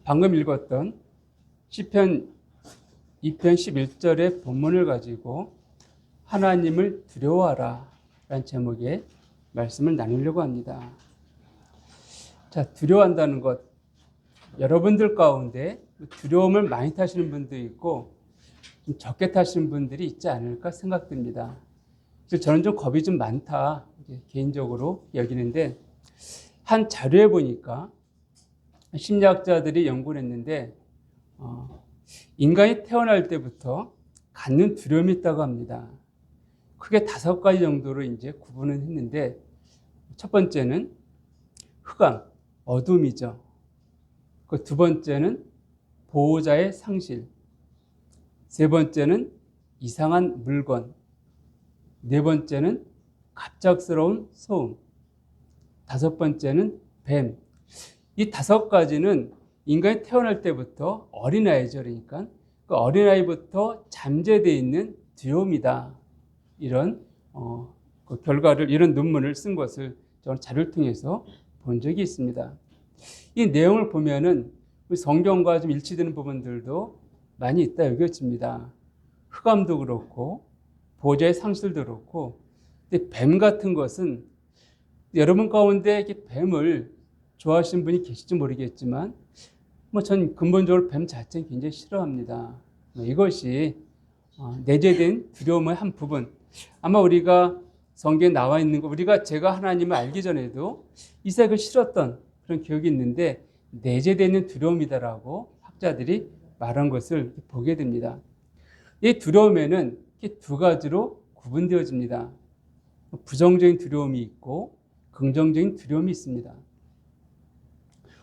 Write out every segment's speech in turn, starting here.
방금 읽었던 시편 2편 11절의 본문을 가지고 하나님을 두려워하라 라는 제목의 말씀을 나누려고 합니다. 자, 두려워한다는 것, 여러분들 가운데 두려움을 많이 타시는 분도 있고 좀 적게 타시는 분들이 있지 않을까 생각됩니다. 그래서 저는 좀 겁이 좀 많다 개인적으로 여기는데, 한 자료에 보니까 심리학자들이 연구를 했는데 인간이 태어날 때부터 갖는 두려움이 있다고 합니다. 크게 5가지 정도로 이제 구분을 했는데, 첫 번째는 흑암, 어둠이죠. 그 두 번째는 보호자의 상실, 세 번째는 이상한 물건, 네 번째는 갑작스러운 소음, 5번째는 뱀. 이 5가지는 인간이 태어날 때부터 어린아이죠. 그러니까 그 어린아이부터 잠재되어 있는 두려움이다. 이런 그 결과를, 이런 논문을 쓴 것을 저는 자료를 통해서 본 적이 있습니다. 이 내용을 보면은 성경과 좀 일치되는 부분들도 많이 있다 여겨집니다. 흑암도 그렇고 보호자의 상실도 그렇고. 근데 뱀 같은 것은 여러분 가운데 뱀을 좋아하시는 분이 계실지 모르겠지만 전 근본적으로 뱀 자체는 굉장히 싫어합니다. 이것이 내재된 두려움의 한 부분. 아마 우리가 성경에 나와 있는 거, 제가 하나님을 알기 전에도 이삭을 싫었던 그런 기억이 있는데 내재되는 두려움이다라고 학자들이 말한 것을 보게 됩니다. 이 두려움에는 2가지로 구분되어집니다. 부정적인 두려움이 있고 긍정적인 두려움이 있습니다.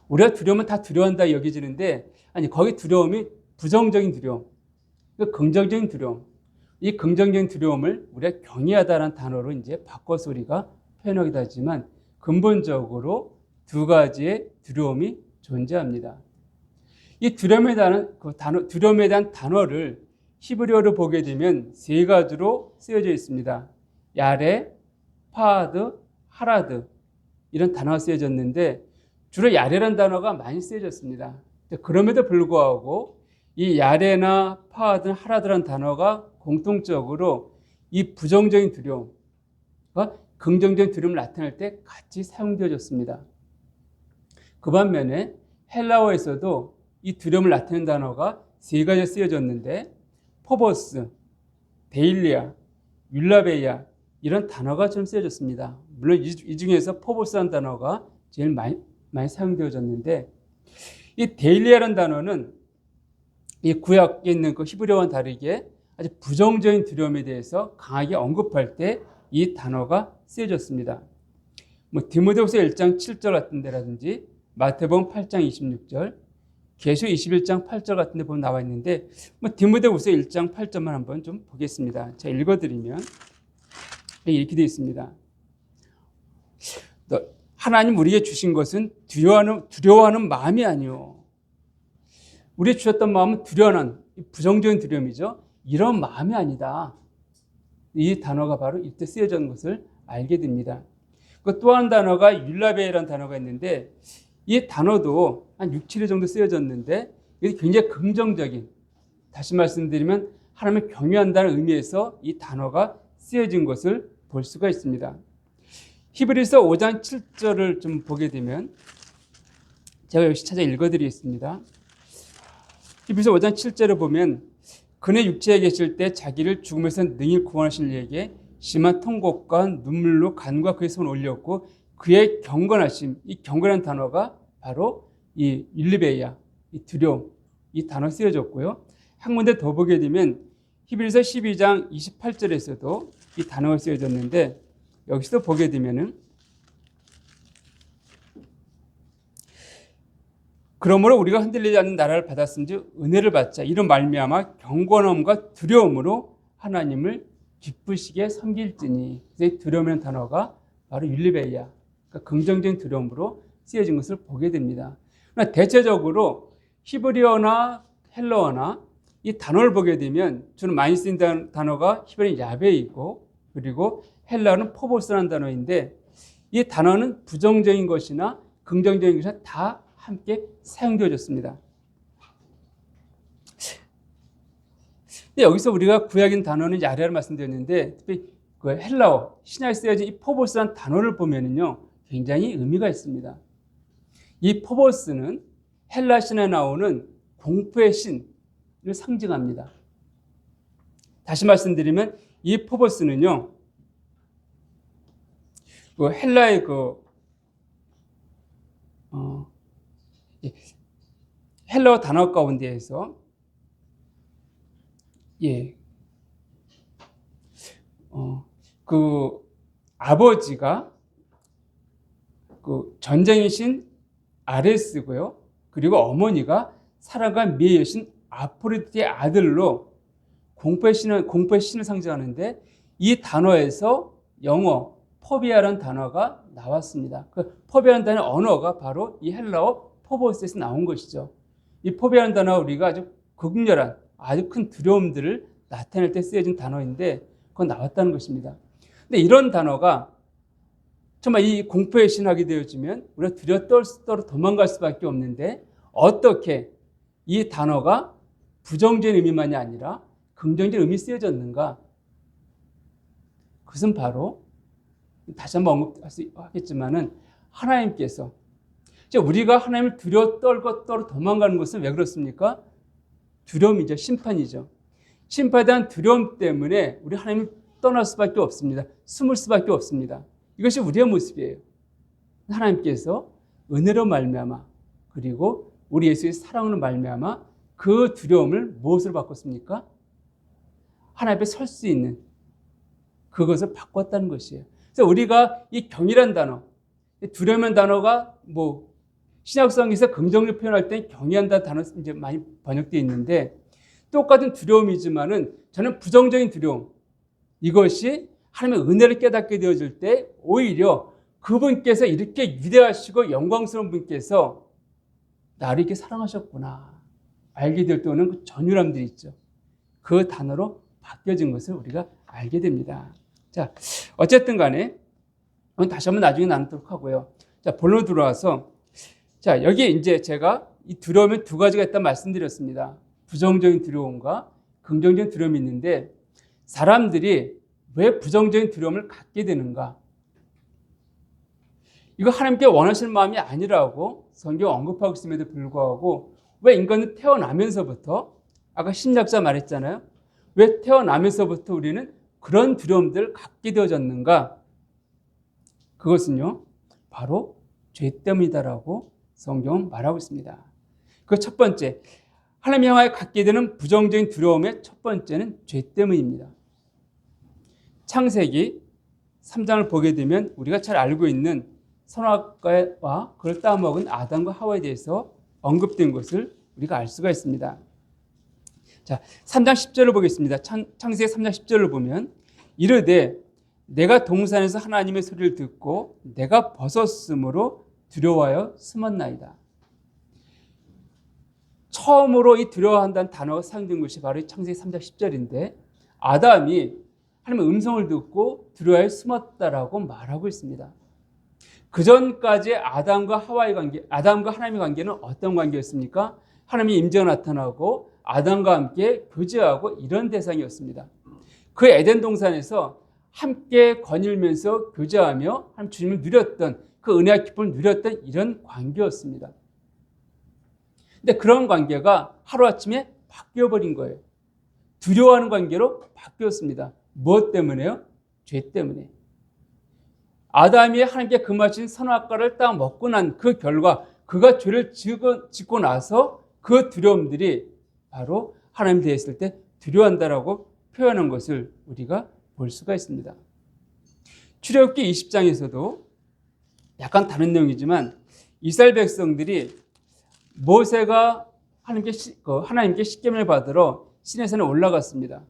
우리가 두려움은 다 두려워한다 여겨지는데, 아니, 거기 두려움이 부정적인 두려움, 긍정적인 두려움. 이 긍정적인 두려움을 우리가 경외하다라는 단어로 이제 바꿔서 우리가 표현하기도 하지만 근본적으로 2가지의 두려움이 존재합니다. 이 두려움에 대한 단어를 히브리어로 보게 되면 3가지로 쓰여져 있습니다. 야레, 파하드, 하라드, 이런 단어가 쓰여졌는데 주로 야레라는 단어가 많이 쓰여졌습니다. 그럼에도 불구하고 이 야레나 파하드, 하라드라는 단어가 공통적으로 이 부정적인 두려움과 긍정적인 두려움을 나타낼 때 같이 사용되어졌습니다. 그 반면에 헬라어에서도 이 두려움을 나타내는 단어가 3가지 쓰여졌는데 포보스, 데일리아, 율라베이아, 이런 단어가 좀 쓰여졌습니다. 물론 이 중에서 포보스라는 단어가 제일 많이 사용되어졌는데, 이 데일리아라는 단어는 이 구약에 있는 그 히브리어와는 다르게 아주 부정적인 두려움에 대해서 강하게 언급할 때 이 단어가 쓰여졌습니다. 디모데후서 1장 7절 같은 데라든지 마태복음 8장 26절, 계시록 21장 8절 같은 데 보면 나와 있는데, 디모데후서 1장 8절만 한번 좀 보겠습니다. 제가 읽어드리면 이렇게 되어 있습니다. 하나님 우리에게 주신 것은 두려워하는 마음이 아니요, 우리에게 주셨던 마음은 두려워하는 부정적인 두려움이죠. 이런 마음이 아니다. 이 단어가 바로 이때 쓰여진 것을 알게 됩니다. 또 한 단어가 율라베이라는 단어가 있는데, 이 단어도 한 6-7회 정도 쓰여졌는데 이게 굉장히 긍정적인, 다시 말씀드리면 하나님을 경외한다는 의미에서 이 단어가 쓰여진 것을 볼 수가 있습니다. 히브리서 5장 7절을 좀 보게 되면 제가 역시 찾아 읽어드리겠습니다. 히브리서 5장 7절을 보면 그는 육체에 계실 때 자기를 죽음에서 능히 구원하실 이에게 심한 통곡과 눈물로 간과 그의 손을 올렸고 그의 경건하심, 이 경건한 단어가 바로 이 율리베이아, 이 두려움, 이 단어 쓰여졌고요. 한 군데 더 보게 되면 히브리서 12장 28절에서도 이 단어가 쓰여졌는데, 여기서도 보게 되면은 그러므로 우리가 흔들리지 않는 나라를 받았은즉 은혜를 받자, 이런 말미암아 경건함과 두려움으로 하나님을 기쁘시게 섬길지니. 그래서 두려움이라는 단어가 바로 율리베이아, 그러니까 긍정적인 두려움으로 쓰여진 것을 보게 됩니다. 그러나 대체적으로 히브리어나 헬라어나 이 단어를 보게 되면 주로 많이 쓰인 단어가 히브리어는 야베이고, 그리고 헬라어는 포보스라는 단어인데, 이 단어는 부정적인 것이나 긍정적인 것이나 다 함께 사용되어졌습니다. 근데 여기서 우리가 구약인 단어는 이제 아래로 말씀드렸는데, 특히 그 헬라어, 신약에 쓰여진 이 포보스라는 단어를 보면은요, 굉장히 의미가 있습니다. 이 포보스는 헬라 신에 나오는 공포의 신을 상징합니다. 다시 말씀드리면 이 포보스는요, 그 헬라의 헬라어 단어 가운데에서 그 아버지가 그 전쟁의 신 아레스고요. 그리고 어머니가 사랑과 미의 여신 아프로디테의 아들로 공포의 신을 상징하는데, 이 단어에서 영어 포비아라는 단어가 나왔습니다. 그 포비아라는 단어 언어가 바로 이 헬라어 포보스에서 나온 것이죠. 이 포비아라는 단어가 우리가 아주 극렬한 아주 큰 두려움들을 나타낼 때 쓰여진 단어인데, 그건 나왔다는 것입니다. 근데 이런 단어가 정말 이 공포의 신하게 되어지면 우리가 두려 떨어 도망갈 수밖에 없는데, 어떻게 이 단어가 부정적인 의미만이 아니라 긍정적인 의미 쓰여졌는가? 그것은 바로 다시 한번 언급하겠지만은 하나님께서, 우리가 하나님을 두려 떨어 도망가는 것은 왜 그렇습니까? 두려움이죠. 심판이죠. 심판에 대한 두려움 때문에 우리 하나님을 떠날 수밖에 없습니다. 숨을 수밖에 없습니다. 이것이 우리의 모습이에요. 하나님께서 은혜로 말미암아, 그리고 우리 예수의 사랑으로 말미암아 그 두려움을 무엇으로 바꿨습니까? 하나님 앞에 설 수 있는 그것을 바꿨다는 것이에요. 그래서 우리가 이 경이란 단어, 두려움이라는 단어가 신약성에서 긍정적으로 표현할 때 경이한다는 단어 이제 많이 번역되어 있는데, 똑같은 두려움이지만은 저는 부정적인 두려움, 이것이 하나님의 은혜를 깨닫게 되어질 때 오히려 그분께서 이렇게 위대하시고 영광스러운 분께서 나를 이렇게 사랑하셨구나 알게 될 때 오는 그 전율함들이 있죠. 그 단어로 바뀌어진 것을 우리가 알게 됩니다. 자, 어쨌든 간에 다시 한번 나중에 나누도록 하고요. 자, 본론으로 들어와서, 자, 여기 이제 제가 이 두려움은 두 가지가 있다고 말씀드렸습니다. 부정적인 두려움과 긍정적인 두려움이 있는데, 사람들이 왜 부정적인 두려움을 갖게 되는가? 이거 하나님께 원하시는 마음이 아니라고 성경 언급하고 있음에도 불구하고, 왜 인간은 태어나면서부터, 아까 심리학자 말했잖아요. 왜 태어나면서부터 우리는 그런 두려움들을 갖게 되어졌는가? 그것은요, 바로 죄 때문이다라고 성경은 말하고 있습니다. 그 첫 번째, 하나님 향하여 갖게 되는 부정적인 두려움의 첫 번째는 죄 때문입니다. 창세기 3장을 보게 되면 우리가 잘 알고 있는 선악과와 그걸 따먹은 아담과 하와에 대해서 언급된 것을 우리가 알 수가 있습니다. 자, 3장 10절을 보겠습니다. 창세기 3장 10절을 보면, 이르되 내가 동산에서 하나님의 소리를 듣고 내가 벗었으므로 두려워하여 숨었나이다. 처음으로 이 두려워한다는 단어가 사용된 것이 바로 창세기 3장 10절인데, 아담이 하나님의 음성을 듣고 두려워하여 숨었다라고 말하고 있습니다. 그 전까지 아담과 하나님의 관계는 어떤 관계였습니까? 하나님의 임재가 나타나고 아담과 함께 교제하고 이런 대상이었습니다. 그 에덴 동산에서 함께 거닐면서 교제하며 하나님 주님을 누렸던, 그 은혜와 기쁨을 누렸던 이런 관계였습니다. 근데 그런 관계가 하루아침에 바뀌어버린 거예요. 두려워하는 관계로 바뀌었습니다. 무엇 때문에요? 죄 때문에. 아담이 하나님께 금하신 선악과를 딱 먹고 난 그 결과, 그가 죄를 짓고 나서 그 두려움들이 바로 하나님 대했을 때 두려워한다라고 표현한 것을 우리가 볼 수가 있습니다. 출애굽기 20장에서도 약간 다른 내용이지만, 이스라엘 백성들이 모세가 하나님께 십계명을 받으러 시내산에 올라갔습니다.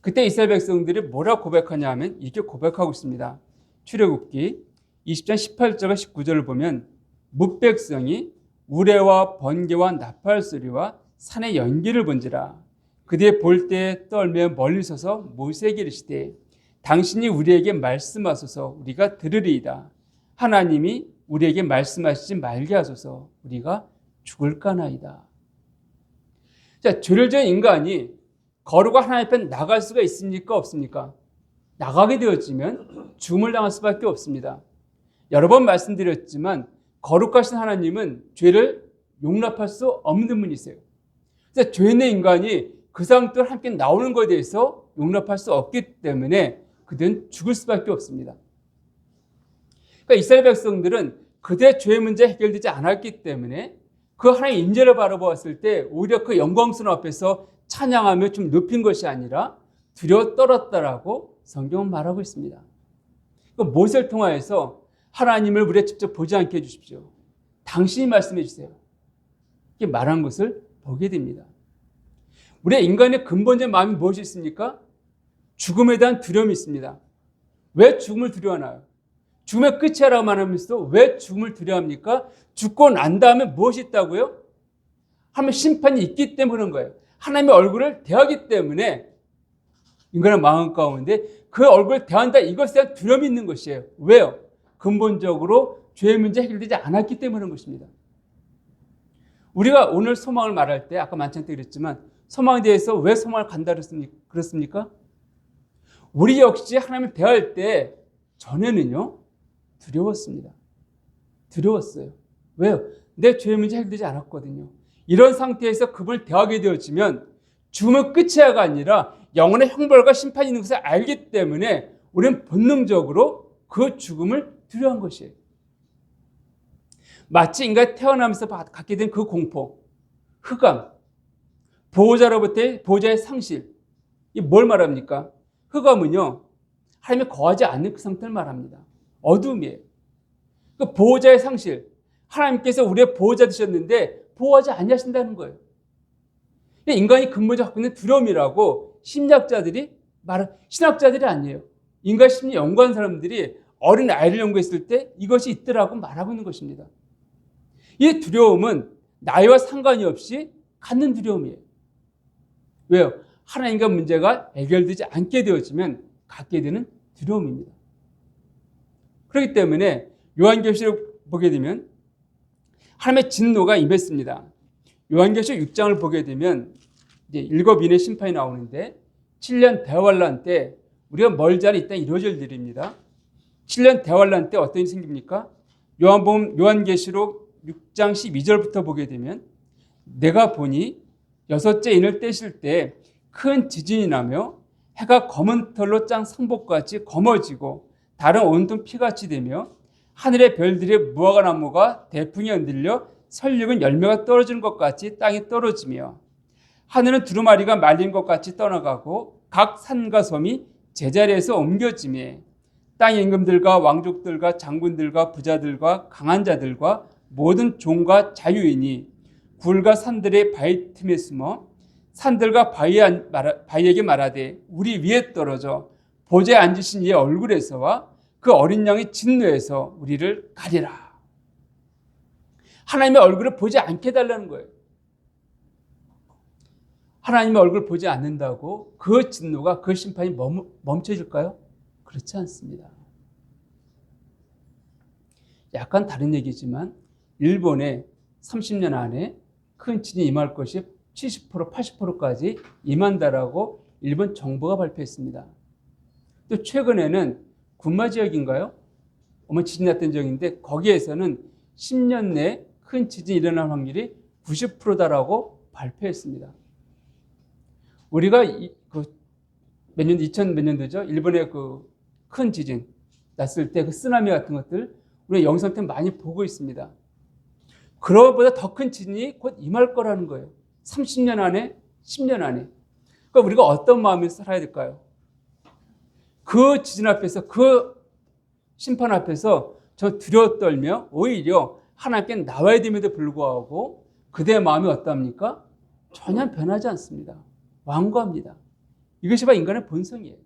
그때 이스라엘 백성들이 뭐라고 고백하냐 하면 이렇게 고백하고 있습니다. 출애굽기 20장 18절과 19절을 보면, 뭇백성이 우레와 번개와 나팔 소리와 산의 연기를 본지라. 그들이 볼 때에 떨며 멀리 서서 모세에게 이르시되, 당신이 우리에게 말씀하소서 우리가 들으리이다. 하나님이 우리에게 말씀하시지 말게 하소서. 우리가 죽을까나이다. 자, 죄를 지은 인간이 거룩한 하나님 앞에 나갈 수가 있습니까? 없습니까? 나가게 되어지면 죽음을 당할 수밖에 없습니다. 여러 번 말씀드렸지만 거룩하신 하나님은 죄를 용납할 수 없는 분이세요. 그래서 죄 있는 인간이 그 상태로 함께 나오는 것에 대해서 용납할 수 없기 때문에 그들은 죽을 수밖에 없습니다. 그러니까 이스라엘 백성들은 그들의 죄의 문제 해결되지 않았기 때문에 그 하나님의 임재를 바라보았을 때 오히려 그 영광스러운 앞에서 찬양하며 좀 높인 것이 아니라 두려워 떨었다라고 성경은 말하고 있습니다. 그 모세를 통하여서 하나님을 우리가 직접 보지 않게 해주십시오. 당신이 말씀해 주세요. 이렇게 말한 것을 보게 됩니다. 우리의 인간의 근본적인 마음이 무엇이 있습니까? 죽음에 대한 두려움이 있습니다. 왜 죽음을 두려워하나요? 죽음의 끝이라고 말하면서 왜 죽음을 두려워합니까? 죽고 난 다음에 무엇이 있다고요? 하나님의 심판이 있기 때문에 그런 거예요. 하나님의 얼굴을 대하기 때문에 인간의 마음 가운데 그 얼굴을 대한다, 이것에 대한 두려움이 있는 것이에요. 왜요? 근본적으로 죄의 문제 해결되지 않았기 때문에 그런 것입니다. 우리가 오늘 소망을 말할 때 아까 만찬 때 그랬지만 소망에 대해서 왜 소망을 간다 그렇습니까? 우리 역시 하나님을 대할 때 전에는요 두려웠습니다. 두려웠어요. 왜요? 내 죄의 문제 해결되지 않았거든요. 이런 상태에서 그분을 대하게 되어지면 죽음은 끝이야가 아니라 영원의 형벌과 심판이 있는 것을 알기 때문에 우리는 본능적으로 그 죽음을 두려워한 것이에요. 마치 인간이 태어나면서 갖게 된 그 공포, 흑암, 보호자로부터의 보호자의 상실, 이 뭘 말합니까? 흑암은요 하나님이 거하지 않는 그 상태를 말합니다. 어둠이에요. 그 보호자의 상실, 하나님께서 우리의 보호자 되셨는데 보호하지 아니하신다는 거예요. 인간이 근본적으로 갖고 있는 두려움이라고 심리학자들이 신학자들이 아니에요. 인간 심리 연구한 사람들이 어린 아이를 연구했을 때 이것이 있더라고 말하고 있는 것입니다. 이 두려움은 나이와 상관이 없이 갖는 두려움이에요. 왜요? 하나님과 문제가 해결되지 않게 되어지면 갖게 되는 두려움입니다. 그렇기 때문에 요한계시록 보게 되면 하나님의 진노가 임했습니다. 요한계시록 6장을 보게 되면 이제 일곱 인의 심판이 나오는데 7년 대환란 때 우리가 멀지 않은 이 땅이 이루어질 일입니다. 7년 대환란 때 어떤 일이 생깁니까? 요한계시록 6장 12절부터 보게 되면 내가 보니 여섯째 인을 떼실 때 큰 지진이 나며 해가 검은 털로 짠 상복같이 검어지고 달은 온통 피같이 되며 하늘의 별들의 무화과 나무가 대풍에 흔들려 설육은 열매가 떨어지는 것 같이 땅에 떨어지며 하늘은 두루마리가 말린 것 같이 떠나가고 각 산과 섬이 제자리에서 옮겨지며 땅의 임금들과 왕족들과 장군들과 부자들과 강한 자들과 모든 종과 자유인이 굴과 산들의 바위 틈에 숨어 산들과 바위에게 말하되 우리 위에 떨어져 보좌에 앉으신 이의 얼굴에서와 그 어린 양의 진노에서 우리를 가리라. 하나님의 얼굴을 보지 않게 해달라는 거예요. 하나님의 얼굴을 보지 않는다고 그 진노가, 그 심판이 멈춰질까요? 그렇지 않습니다. 약간 다른 얘기지만 일본에 30년 안에 큰 지진이 임할 것이 70%, 80%까지 임한다라고 일본 정부가 발표했습니다. 또 최근에는 군마 지역인가요? 지진 났던 지역인데 거기에서는 10년 내에 큰 지진이 일어날 확률이 90%다라고 발표했습니다. 우리가 몇 년, 2000 몇 년도죠? 일본의 그 큰 지진 났을 때 그 쓰나미 같은 것들 우리가 영상 때문에 많이 보고 있습니다. 그거보다 더 큰 지진이 곧 임할 거라는 거예요. 30년 안에, 10년 안에. 그러니까 우리가 어떤 마음으로 살아야 될까요? 그 지진 앞에서, 그 심판 앞에서 저 두려워 떨며 오히려 하나님께 나와야 됨에도 불구하고 그대의 마음이 어떠합니까? 전혀 변하지 않습니다. 완고합니다. 이것이 바로 인간의 본성이에요.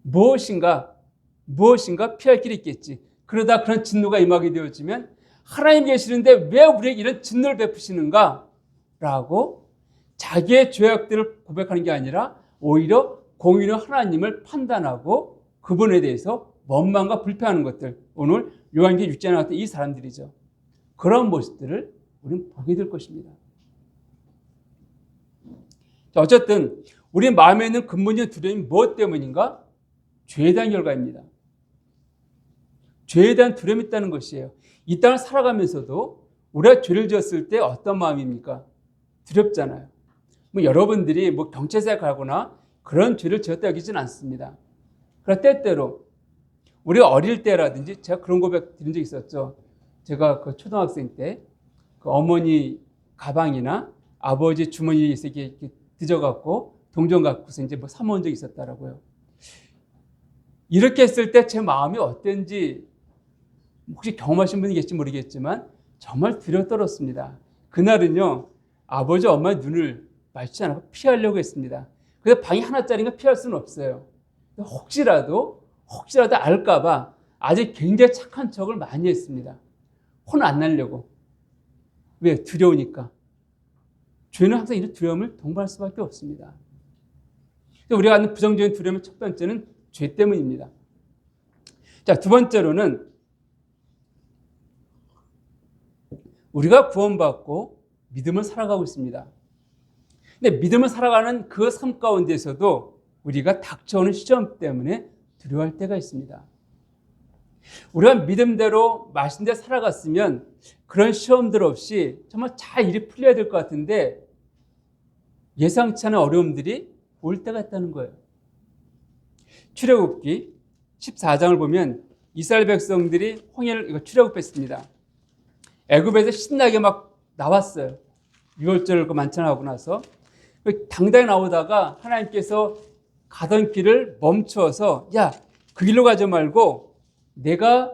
무엇인가 피할 길이 있겠지. 그러다 그런 진노가 임하게 되어지면 하나님 계시는데 왜 우리에게 이런 진노를 베푸시는가? 라고 자기의 죄악들을 고백하는 게 아니라 오히려 공의로 하나님을 판단하고 그분에 대해서 원망과 불평하는 것들, 오늘 요한계시록 6장에 나왔던 이 사람들이죠. 그런 모습들을 우리는 보게 될 것입니다. 자, 어쨌든 우리 마음에 있는 근본적인 두려움이 무엇 때문인가? 죄에 대한 결과입니다. 죄에 대한 두려움이 있다는 것이에요. 이 땅을 살아가면서도 우리가 죄를 지었을 때 어떤 마음입니까? 두렵잖아요. 뭐 여러분들이 뭐 경찰서에 가거나 그런 죄를 지었다 여기지는 않습니다. 그러나 때때로 우리가 어릴 때라든지 제가 그런 고백 드린 적 있었죠. 제가 그 초등학생 때 그 어머니 가방이나 아버지 주머니에 이렇게 뒤져갖고 동전 갖고서 이제 뭐 사모은 적이 있었다라고요. 이렇게 했을 때 제 마음이 어땠는지 혹시 경험하신 분이 계실지 모르겠지만 정말 두려웠습니다. 그날은요, 아버지 엄마의 눈을 마주치지 않고 피하려고 했습니다. 그래서 방이 하나짜리니까 피할 수는 없어요. 혹시라도 알까봐 아직 굉장히 착한 척을 많이 했습니다. 혼 안 나려고. 왜? 두려우니까. 죄는 항상 이런 두려움을 동반할 수밖에 없습니다. 우리가 갖는 부정적인 두려움의 첫 번째는 죄 때문입니다. 자, 두 번째로는 우리가 구원받고 믿음을 살아가고 있습니다. 근데 믿음을 살아가는 그 삶 가운데서도 우리가 닥쳐오는 시험 때문에 두려워할 때가 있습니다. 우리가 믿음대로 말씀대로 살아갔으면 그런 시험들 없이 정말 잘 일이 풀려야 될 것 같은데 예상치 않은 어려움들이 올 때가 있다는 거예요. 출애굽기 14장을 보면 이스라엘 백성들이 홍해를 출애굽했습니다. 애굽에서 신나게 막 나왔어요. 유월절 만찬하고 나서 당당히 나오다가 하나님께서 가던 길을 멈춰서 야, 그 길로 가지 말고 내가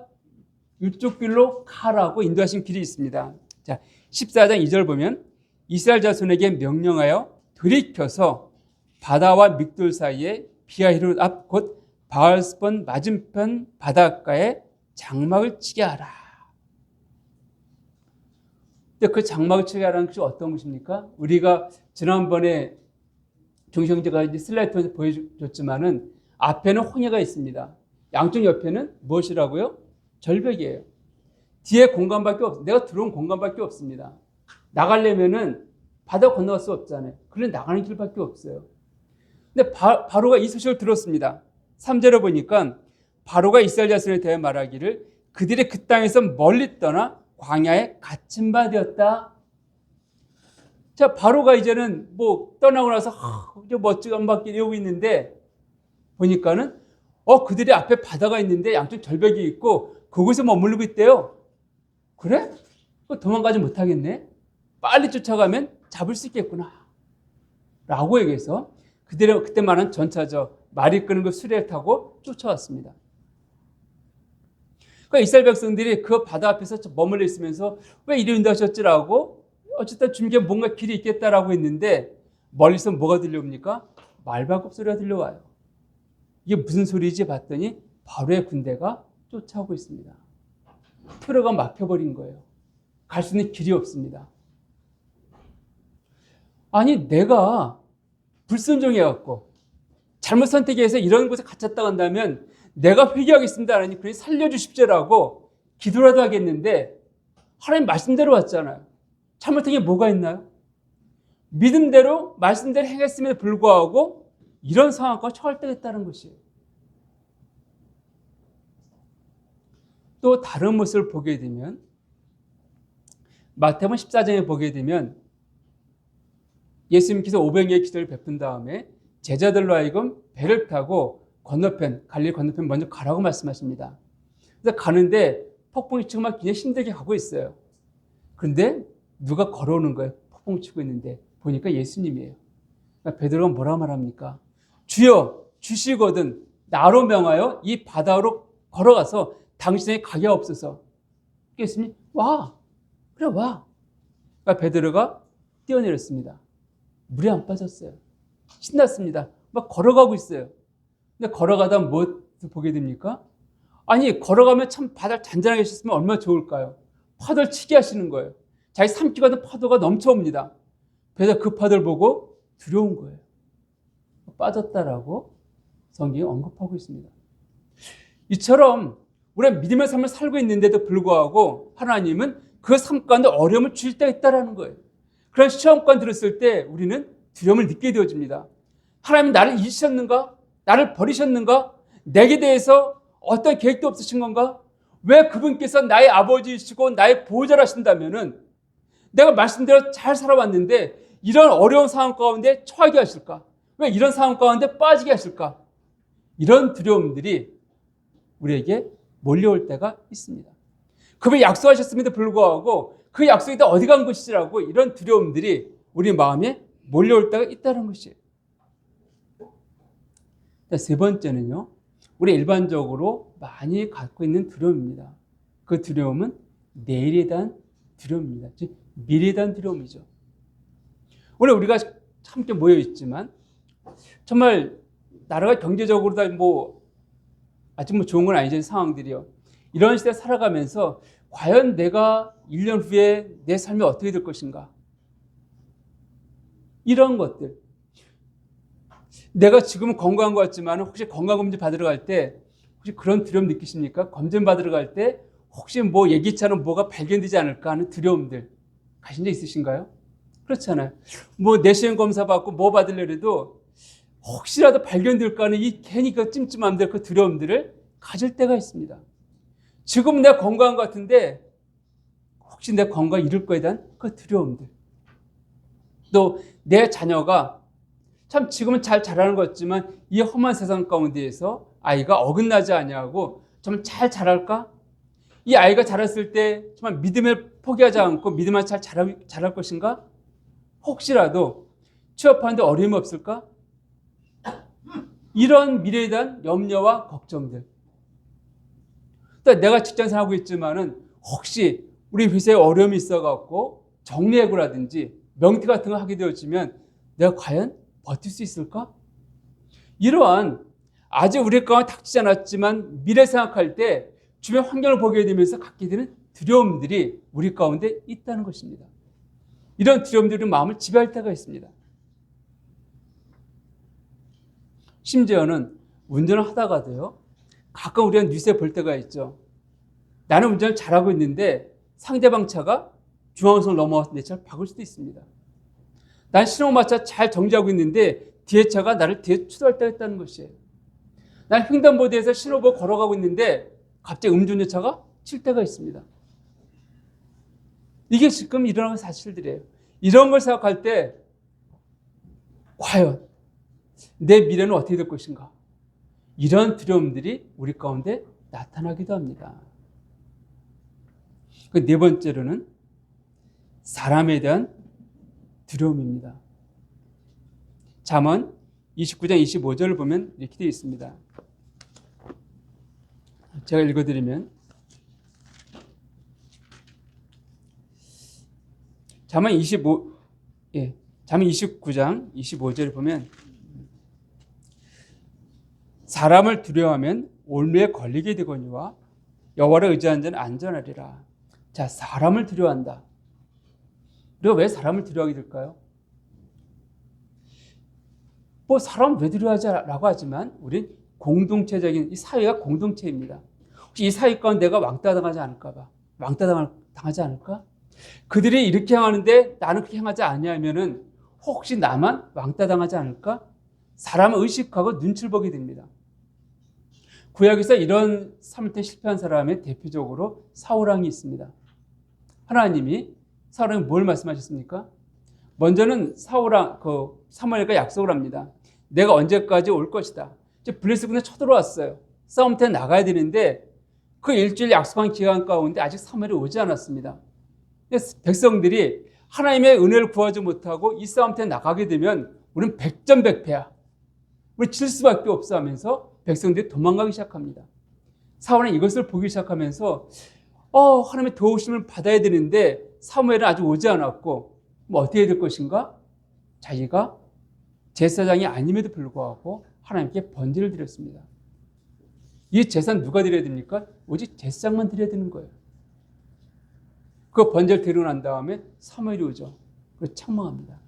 이쪽 길로 가라고 인도하신 길이 있습니다. 자, 14장 2절 보면 이스라엘 자손에게 명령하여 돌이켜서 바다와 믹돌 사이에 비하히롯 앞 곧 바알스폰 맞은편 바닷가에 장막을 치게 하라. 근데 그 장막을 치게 하라는 것이 어떤 것입니까? 우리가 지난번에 종시형제가 이제 슬라이드에서 보여줬지만은 앞에는 홍해가 있습니다. 양쪽 옆에는 무엇이라고요? 절벽이에요. 뒤에 공간밖에 없어요. 내가 들어온 공간밖에 없습니다. 나가려면은 바다 건너갈 수 없잖아요. 그래서 나가는 길밖에 없어요. 근데 바로가 이 소식을 들었습니다. 3절에 보니까 바로가 이스라엘 자손에 대해 말하기를 그들이 그 땅에서 멀리 떠나 광야에 갇힌 바 되었다. 자, 바로가 이제는 뭐 떠나고 나서 멋지게 한 바퀴 이러고 있는데 보니까는 그들이 앞에 바다가 있는데 양쪽 절벽이 있고 거기서 머물고 있대요. 그래? 도망가지 못하겠네. 빨리 쫓아가면 잡을 수 있겠구나. 라고 얘기해서 그들은 그때 말한 전차죠. 말이 끄는 그 수레를 타고 쫓아왔습니다. 그러니까 이스라엘 백성들이 그 바다 앞에서 머물러 있으면서 왜 이리 인도하셨지라고 어쨌든 준비에 뭔가 길이 있겠다라고 했는데 멀리서 뭐가 들려옵니까? 말발굽 소리가 들려와요. 이게 무슨 소리지 봤더니 바로의 군대가 쫓아오고 있습니다. 표로가 막혀버린 거예요. 갈 수 있는 길이 없습니다. 아니 내가 불순종해갖고 잘못 선택해서 이런 곳에 갇혔다 간다면 내가 회개하겠습니다. 하나님 그러니 살려주십시오라고 기도라도 하겠는데 하나님 말씀대로 왔잖아요. 잘못한 게 뭐가 있나요? 믿음대로 말씀대로 행했음에도 불구하고 이런 상황과 처할 때가 있다는 것이에요. 또 다른 모습을 보게 되면 마태복음 14장에 보게 되면 예수님께서 500여의 기도를 베푼 다음에 제자들로 하여금 배를 타고 갈릴리 건너편 먼저 가라고 말씀하십니다. 그래서 가는데 폭풍이 치고 막 굉장히 힘들게 가고 있어요. 그런데 누가 걸어오는 거예요? 폭풍 치고 있는데 보니까 예수님이에요. 그러니까 베드로가 뭐라 말합니까? 주여 주시거든 나로 명하여 이 바다로 걸어가서 당신에게 가게 없어서. 예수님 와 그래 와. 그러니까 베드로가 뛰어내렸습니다. 물에 안 빠졌어요. 신났습니다. 막 걸어가고 있어요. 근데 걸어가다 뭐 보게 됩니까? 아니 걸어가면 참 바다를 잔잔하게 하셨으면 얼마나 좋을까요? 파도를 치게 하시는 거예요. 자기 삼키가던 파도가 넘쳐옵니다. 그래서 그 파도를 보고 두려운 거예요. 빠졌다라고 성경이 언급하고 있습니다. 이처럼 우리가 믿음의 삶을 살고 있는데도 불구하고 하나님은 그 삶 가운데 어려움을 주실 때가 있다는 거예요. 그런 시험관 들었을 때 우리는 두려움을 느끼게 되어집니다. 하나님 나를 잊으셨는가? 나를 버리셨는가? 내게 대해서 어떤 계획도 없으신 건가? 왜 그분께서 나의 아버지이시고 나의 보호자라 하신다면은 내가 말씀대로 잘 살아왔는데 이런 어려운 상황 가운데 처하게 하실까? 왜 이런 상황 가운데 빠지게 하실까? 이런 두려움들이 우리에게 몰려올 때가 있습니다. 그분이 약속하셨음에도 불구하고 그 약속이 다 어디 간 것이라고 이런 두려움들이 우리 마음에 몰려올 때가 있다는 것이에요. 세 번째는요, 우리 일반적으로 많이 갖고 있는 두려움입니다. 그 두려움은 내일에 대한 두려움입니다. 즉 미래에 대한 두려움이죠. 오늘 우리가 함께 모여 있지만 정말 나라가 경제적으로 다 아직 좋은 건 아니죠, 상황들이요. 이런 시대에 살아가면서 과연 내가 1년 후에 내 삶이 어떻게 될 것인가? 이런 것들. 내가 지금은 건강한 것 같지만 혹시 건강검진 받으러 갈 때 혹시 그런 두려움 느끼십니까? 검진 받으러 갈 때 혹시 예기치 않은 뭐가 발견되지 않을까 하는 두려움들 가신 적 있으신가요? 그렇잖아요. 내시경 검사 받고 받으려고 해도 혹시라도 발견될까 하는 괜히 그 찜찜함들, 그 두려움들을 가질 때가 있습니다. 지금 내가 건강한 것 같은데 혹시 내 건강 잃을 거에 대한 그 두려움들. 또 내 자녀가 참 지금은 잘 자라는 것 같지만 이 험한 세상 가운데에서 아이가 어긋나지 아니하고 정말 잘 자랄까? 이 아이가 자랐을 때 정말 믿음을 포기하지 않고 믿음을 잘 자랄 것인가? 혹시라도 취업하는데 어려움이 없을까? 이런 미래에 대한 염려와 걱정들. 또 내가 직장생활하고 있지만은 혹시 우리 회사에 어려움이 있어갖고 정리해고라든지 명퇴 같은 거 하게 되어지면 내가 과연 버틸 수 있을까? 이러한 아직 우리 가운데 닥치지 않았지만 미래 생각할 때 주변 환경을 보게 되면서 갖게 되는 두려움들이 우리 가운데 있다는 것입니다. 이런 두려움들이 마음을 지배할 때가 있습니다. 심지어는 운전을 하다가도요, 가끔 우리가 뉴스에 볼 때가 있죠. 나는 운전을 잘하고 있는데 상대방 차가 중앙선을 넘어와서 내 차를 박을 수도 있습니다. 난 신호마차 잘 정지하고 있는데 뒤에 차가 나를 뒤에 추돌할 때가 있다는 것이에요. 난 횡단보도에서 신호 보고 걸어가고 있는데 갑자기 음주운전차가 칠 때가 있습니다. 이게 지금 일어나는 사실들이에요. 이런 걸 생각할 때 과연 내 미래는 어떻게 될 것인가? 이런 두려움들이 우리 가운데 나타나기도 합니다. 그 네 번째로는 사람에 대한 두려움입니다. 잠언 29장 25절을 보면 이렇게 되어 있습니다. 제가 읽어드리면 잠언 29장 25절을 보면 사람을 두려워하면 올무에 걸리게 되거니와 여호와를 의지하는 자는 안전하리라. 자, 사람을 두려워한다. 우리가 왜 사람을 두려워하게 될까요? 사람 왜 두려워하자라고 하지만 우린 공동체적인 이 사회가 공동체입니다. 혹시 이 사회 가운데 내가 왕따 당하지 않을까? 당하지 않을까? 그들이 이렇게 행하는데 나는 그렇게 행하지 아니하면은 혹시 나만 왕따 당하지 않을까? 사람을 의식하고 눈치를 보게 됩니다. 구약에서 이런 삶을 실패한 사람의 대표적으로 사울왕이 있습니다. 하나님이 사울왕이 뭘 말씀하셨습니까? 먼저는 사무엘과 약속을 합니다. 내가 언제까지 올 것이다. 이제 블레셋군이 쳐들어왔어요. 싸움터에 나가야 되는데 그 일주일 약속한 기간 가운데 아직 사무엘이 오지 않았습니다. 백성들이 하나님의 은혜를 구하지 못하고 이 싸움터에 나가게 되면 우리는 백전백패야. 우리 질 수밖에 없어 하면서 백성들이 도망가기 시작합니다. 사울은 이것을 보기 시작하면서 하나님의 도우심을 받아야 되는데 사무엘은 아직 오지 않았고 어떻게 될 것인가? 자기가 제사장이 아님에도 불구하고 하나님께 번제를 드렸습니다. 이 제사는 누가 드려야 됩니까? 오직 제사장만 드려야 되는 거예요. 그 번제를 드리고 난 다음에 사무엘이 오죠. 그래서 책망합니다.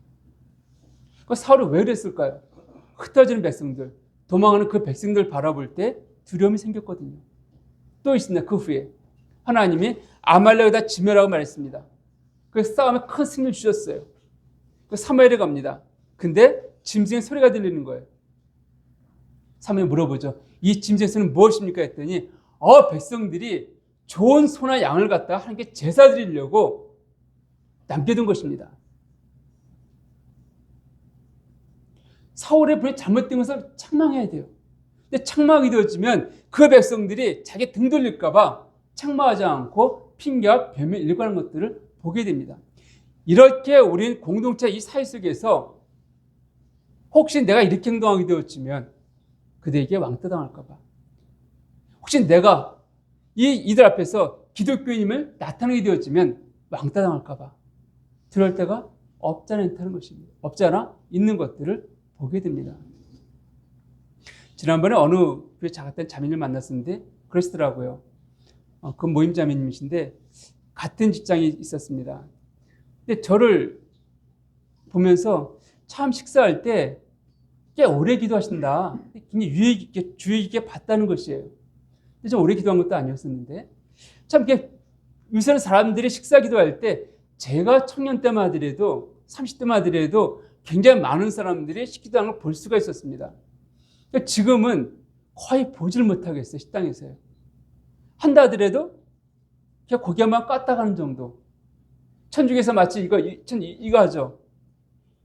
사울이 왜 그랬을까요? 흩어지는 백성들, 도망하는 그 백성들 바라볼 때 두려움이 생겼거든요. 또 있습니다. 그 후에 하나님이 아말렉에다 지멸하고 말했습니다. 그 싸움에 큰 승리를 주셨어요. 그 사무엘에 갑니다. 근데 짐승의 소리가 들리는 거예요. 사무엘이 물어보죠. 이 짐승의 소리는 무엇입니까? 했더니 백성들이 좋은 소나 양을 갖다가 하나님께 제사 드리려고 남겨둔 것입니다. 사울의 분이 잘못된 것을 책망해야 돼요. 근데 책망이 되어지면 그 백성들이 자기 등 돌릴까 봐 책망하지 않고 핑계와 변명을 일관하는 것들을 보게 됩니다. 이렇게 우리는 공동체 이 사회 속에서 혹시 내가 이렇게 행동하게 되어지면 그들에게 왕따 당할까 봐, 혹시 내가 이들 앞에서 기독교인임을 나타내게 되어지면 왕따 당할까 봐 들을 때가 없잖아 있다는 것입니다. 없잖아 있는 것들을 보게 됩니다. 지난번에 어느 교회 작았던 자매님을 만났었는데 그러시더라고요. 그 모임 자매님이신데 같은 직장이 있었습니다. 근데 저를 보면서 참 식사할 때 꽤 오래 기도하신다. 굉장히 유익 있게, 주의 깊게 봤다는 것이에요. 근데 좀 오래 기도한 것도 아니었었는데 참 이렇게 요새는 사람들이 식사 기도할 때 제가 청년 때만 하더라도 30대만 하더라도 굉장히 많은 사람들이 식기도하는 걸 볼 수가 있었습니다. 지금은 거의 보지를 못하겠어요. 식당에서요. 한다 하더라도 그냥 고개만 까딱하는 정도. 천주교에서 마치 이거 하죠.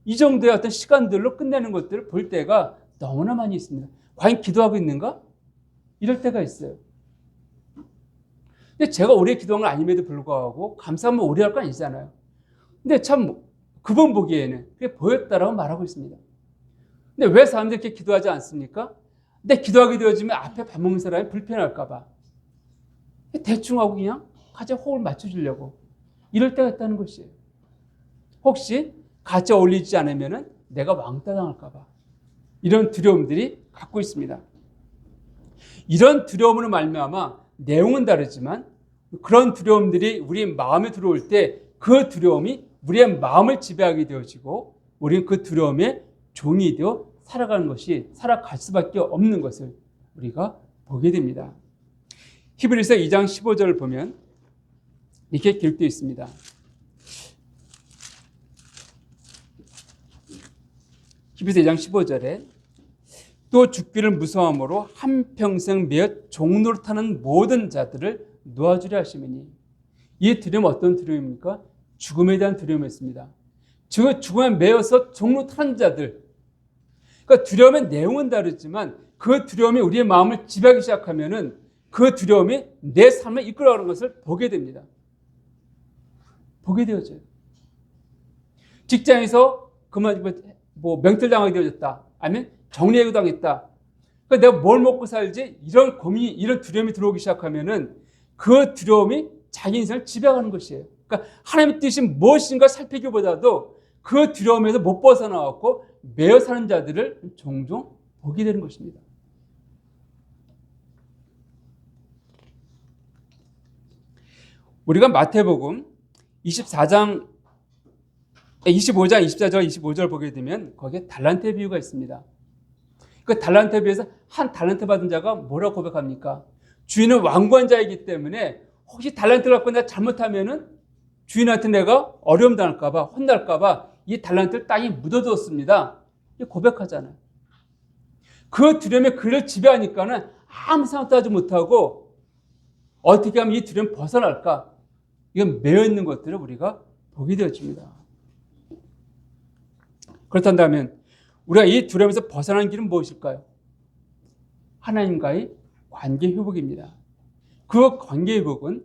이 정도의 어떤 시간들로 끝내는 것들을 볼 때가 너무나 많이 있습니다. 과연 기도하고 있는가? 이럴 때가 있어요. 근데 제가 오래 기도한 건 아님에도 불구하고 감사하면 오래 할 건 아니잖아요. 근데 참 그분 보기에는 그게 보였다라고 말하고 있습니다. 근데 왜 사람들이 이렇게 기도하지 않습니까? 근데 기도하게 되어지면 앞에 밥 먹는 사람이 불편할까 봐 대충 하고 그냥 같이 호흡을 맞춰주려고 이럴 때가 있다는 것이에요. 혹시 같이 어울리지 않으면 내가 왕따 당할까 봐 이런 두려움들이 갖고 있습니다. 이런 두려움으로 말미암아 내용은 다르지만 그런 두려움들이 우리 마음에 들어올 때 그 두려움이 우리의 마음을 지배하게 되어지고 우리는 그 두려움의 종이 되어 살아갈 수밖에 없는 것을 우리가 보게 됩니다. 히브리서 2장 15절을 보면 이렇게 기록되어 있습니다. 히브리서 2장 15절에 또 죽기를 무서워함으로 한평생 매어 종노릇하는 모든 자들을 놓아주려 하심이니. 이 두려움은 어떤 두려움입니까? 죽음에 대한 두려움이었습니다. 죽음에 매여서 종노릇하는 자들. 그러니까 두려움의 내용은 다르지만 그 두려움이 우리의 마음을 지배하기 시작하면은 그 두려움이 내 삶을 이끌어가는 것을 보게 됩니다. 보게 되어져요. 직장에서 명탈당하게 되어졌다. 아니면 정리해고 당했다. 그러니까 내가 뭘 먹고 살지? 이런 고민이, 이런 두려움이 들어오기 시작하면은 그 두려움이 자기 인생을 지배하는 것이에요. 그러니까 하나님의 뜻이 무엇인가 살피기보다도 그 두려움에서 못 벗어나왔고 매여 사는 자들을 종종 보게 되는 것입니다. 우리가 마태복음 25장 24절, 25절 보게 되면 거기에 달란트의 비유가 있습니다. 그 달란트에 비해서 한 달란트 받은 자가 뭐라고 고백합니까? 주인은 완고한 자이기 때문에 혹시 달란트를 갖고 내가 잘못하면은 주인한테 내가 어려움 당할까봐, 혼날까봐 이 달란트를 땅에 묻어두었습니다. 고백하잖아요. 그 두려움에 그를 지배하니까는 아무 생각도 하지 못하고 어떻게 하면 이 두려움 벗어날까? 이건 매여있는 것들을 우리가 보게 되어집니다. 그렇다면 우리가 이 두려움에서 벗어나는 길은 무엇일까요? 하나님과의 관계 회복입니다. 그 관계 회복은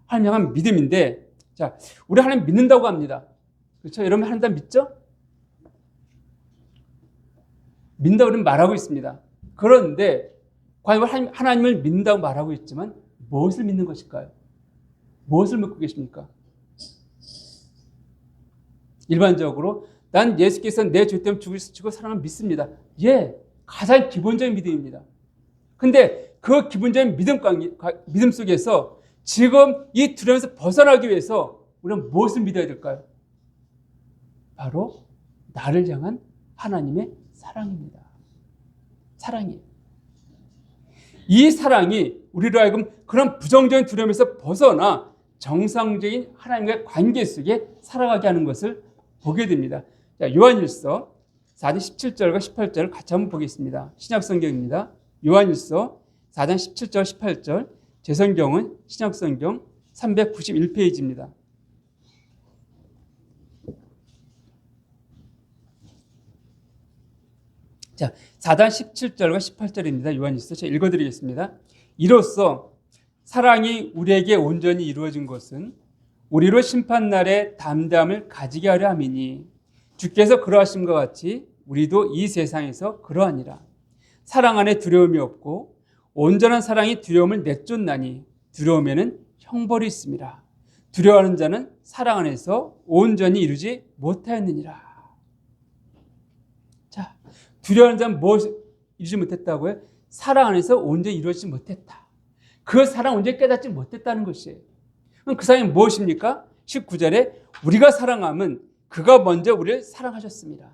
하나님 향한 믿음인데, 자, 우리 하나님 믿는다고 합니다. 그렇죠? 여러분 하나님 믿죠? 믿는다고 우리는 말하고 있습니다. 그런데 과연 하나님을 믿는다고 말하고 있지만 무엇을 믿는 것일까요? 무엇을 믿고 계십니까? 일반적으로 난 예수께서 내 죄 때문에 죽으시고 살아난 믿습니다. 예, 가장 기본적인 믿음입니다. 근데 그 기본적인 믿음 속에서 지금 이 두려움에서 벗어나기 위해서 우리는 무엇을 믿어야 될까요? 바로 나를 향한 하나님의 사랑입니다. 사랑이에요. 이 사랑이 우리로 하여금 그런 부정적인 두려움에서 벗어나 정상적인 하나님과의 관계 속에 살아가게 하는 것을 보게 됩니다. 자, 요한일서 4장 17절과 18절을 같이 한번 보겠습니다. 신약성경입니다. 요한일서 4장 17절 18절, 제 성경은 신약성경 391페이지입니다. 자, 4장 17절과 18절입니다. 요한일서 제가 읽어드리겠습니다. 이로써 사랑이 우리에게 온전히 이루어진 것은 우리로 심판날에 담대함을 가지게 하려 함이니 주께서 그러하심과 같이 우리도 이 세상에서 그러하니라. 사랑 안에 두려움이 없고 온전한 사랑이 두려움을 내쫓나니 두려움에는 형벌이 있음이라. 두려워하는 자는 사랑 안에서 온전히 이루지 못하였느니라. 자, 두려워하는 자는 무엇을 이루지 못했다고요? 사랑 안에서 온전히 이루어지지 못했다. 그 사랑 온전히 깨닫지 못했다는 것이에요. 그럼 그 사랑이 무엇입니까? 19절에 우리가 사랑함은 그가 먼저 우리를 사랑하셨습니다.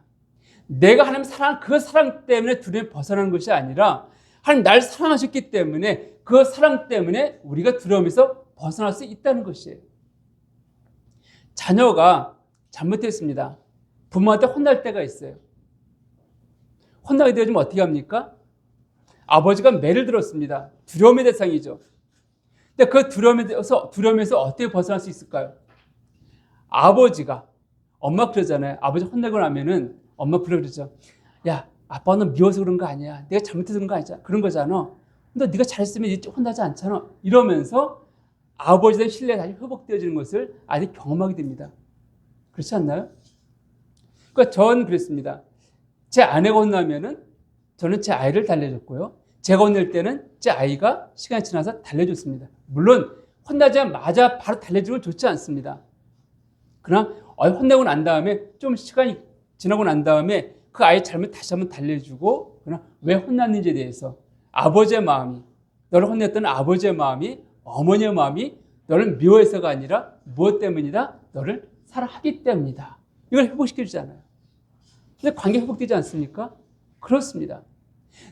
내가 하나님 사랑, 그 사랑 때문에 두려움에 벗어나는 것이 아니라 하나님 날 사랑하셨기 때문에 그 사랑 때문에 우리가 두려움에서 벗어날 수 있다는 것이에요. 자녀가 잘못했습니다. 부모한테 혼날 때가 있어요. 혼나게 되어지면 어떻게 합니까? 아버지가 매를 들었습니다. 두려움의 대상이죠. 근데 그 두려움에서 어떻게 벗어날 수 있을까요? 아버지가, 엄마 그러잖아요. 아버지 혼내고 나면은 엄마 그러죠. 야, 아빠는 미워서 그런 거 아니야. 내가 잘못해서 그런 거 아니잖아. 그런 거잖아. 근데 네가 잘했으면 혼나지 않잖아. 이러면서 아버지에 대한 신뢰가 다시 회복되어지는 것을 아직 경험하게 됩니다. 그렇지 않나요? 그러니까 저는 그랬습니다. 제 아내가 혼나면은 저는 제 아이를 달래줬고요. 제가 혼낼 때는 제 아이가 시간이 지나서 달래줬습니다. 물론 혼나자마자 바로 달래주는 건 좋지 않습니다. 그러나 혼내고 난 다음에 좀 시간이 지나고 난 다음에 그 아이 잘못 다시 한번 달래주고, 그러나 왜 혼났는지에 대해서 아버지의 마음이, 너를 혼냈던 아버지의 마음이, 어머니의 마음이 너를 미워해서가 아니라 무엇 때문이다? 너를 사랑하기 때문이다. 이걸 회복시켜주잖아요. 근데 관계 회복되지 않습니까? 그렇습니다.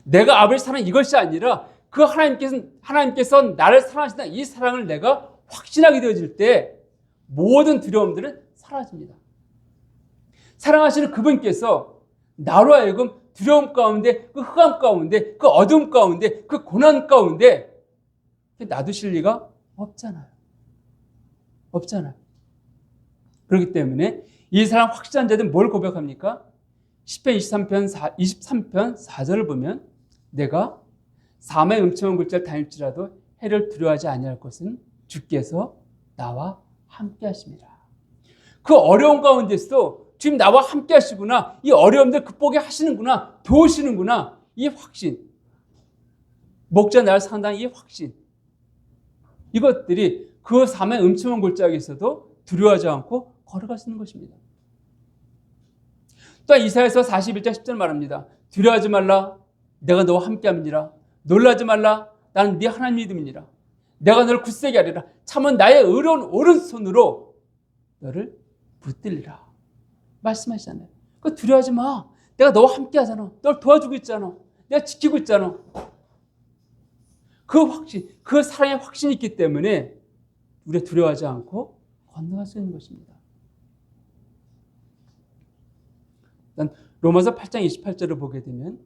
내가 아버지 사랑 이것이 아니라 그 하나님께서 나를 사랑하신다. 이 사랑을 내가 확신하게 되어질 때 모든 두려움들은 사라집니다. 사랑하시는 그분께서 나로 하여금 두려움 가운데, 그 흑암 가운데, 그 어둠 가운데, 그 고난 가운데 놔두실 리가 없잖아요. 없잖아요. 그렇기 때문에 이 사랑 확실한 자들은 뭘 고백합니까? 10편 23편 4절을 보면 내가 사망의 음침한 굴자를 다닐지라도 해를 두려워하지 아니할 것은 주께서 나와 함께 하십니다. 그 어려운 가운데서도 주님 나와 함께 하시구나, 이 어려움들 극복해 하시는구나, 도우시는구나, 이 확신, 목자 나를 상당한 이 확신, 이것들이 그 사망의 음침한 골짜기에서도 두려워하지 않고 걸어갈 수 있는 것입니다. 또 이사야서 41장 10절 말합니다. 두려워하지 말라, 내가 너와 함께함이니라. 놀라지 말라, 나는 네 하나님 믿음이니라. 내가 너를 굳세게 하리라. 참은 나의 의로운 오른손으로 너를 붙들리라. 말씀하시잖아요. 그 두려워하지 마. 내가 너와 함께하잖아. 널 도와주고 있잖아. 내가 지키고 있잖아. 그 확신, 그 사랑의 확신이 있기 때문에 우리가 두려워하지 않고 건너갈 수 있는 것입니다. 일단 로마서 8장 28절을 보게 되면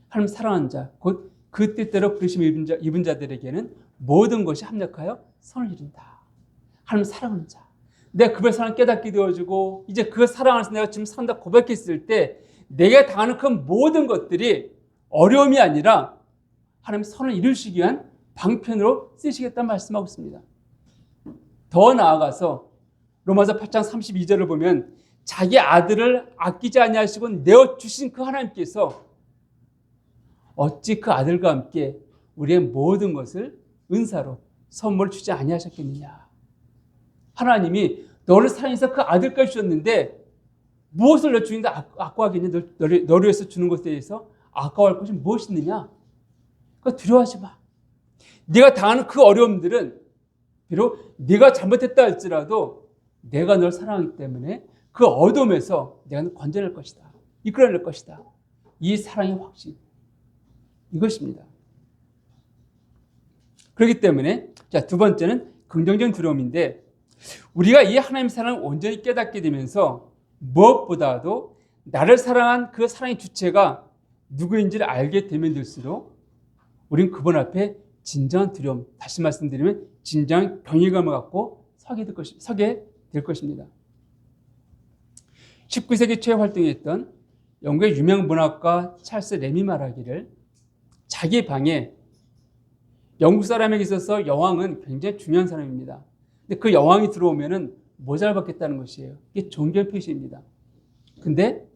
하나님 사랑하는 자, 곧 그 뜻대로 부르심을 입은 자들에게는 모든 것이 합력하여 선을 이룬다. 하나님 사랑하는 자, 내가 그분의 사랑을 깨닫게 되어지고 이제 그 사랑 안에서 내가 지금 산다 고백했을 때 내가 당하는 그 모든 것들이 어려움이 아니라 하나님 선을 이루시기 위한 방편으로 쓰시겠다는 말씀하고 있습니다. 더 나아가서 로마서 8장 32절을 보면 자기 아들을 아끼지 아니하시고 내어주신 그 하나님께서 어찌 그 아들과 함께 우리의 모든 것을 은사로 선물을 주지 아니하셨겠느냐. 하나님이 너를 사랑해서 그 아들까지 주셨는데 무엇을 너 주인데 아까워하겠냐. 너를 위해서 주는 것에 대해서 아까워할 것이 무엇이 있느냐. 그러니까 두려워하지 마. 네가 당하는 그 어려움들은 비록 네가 잘못했다 할지라도 내가 널 사랑하기 때문에 그 어둠에서 내가 널 건져낼 것이다. 이끌어낼 것이다. 이 사랑의 확신, 이것입니다. 그렇기 때문에 자, 두 번째는 긍정적인 두려움인데 우리가 이 하나님의 사랑을 온전히 깨닫게 되면서 무엇보다도 나를 사랑한 그 사랑의 주체가 누구인지를 알게 되면 될수록 우리는 그분 앞에 진정한 두려움, 다시 말씀드리면 진정한 경외감을 갖고 서게 될 것입니다. 19세기 초에 활동했던 영국의 유명 문학가 찰스 램이 말하기를 자기 방에 영국 사람에게 있어서 여왕은 굉장히 중요한 사람입니다. 근데 그 여왕이 들어오면은 모자를 받겠다는 것이에요. 이게 존경의 표시입니다. 근데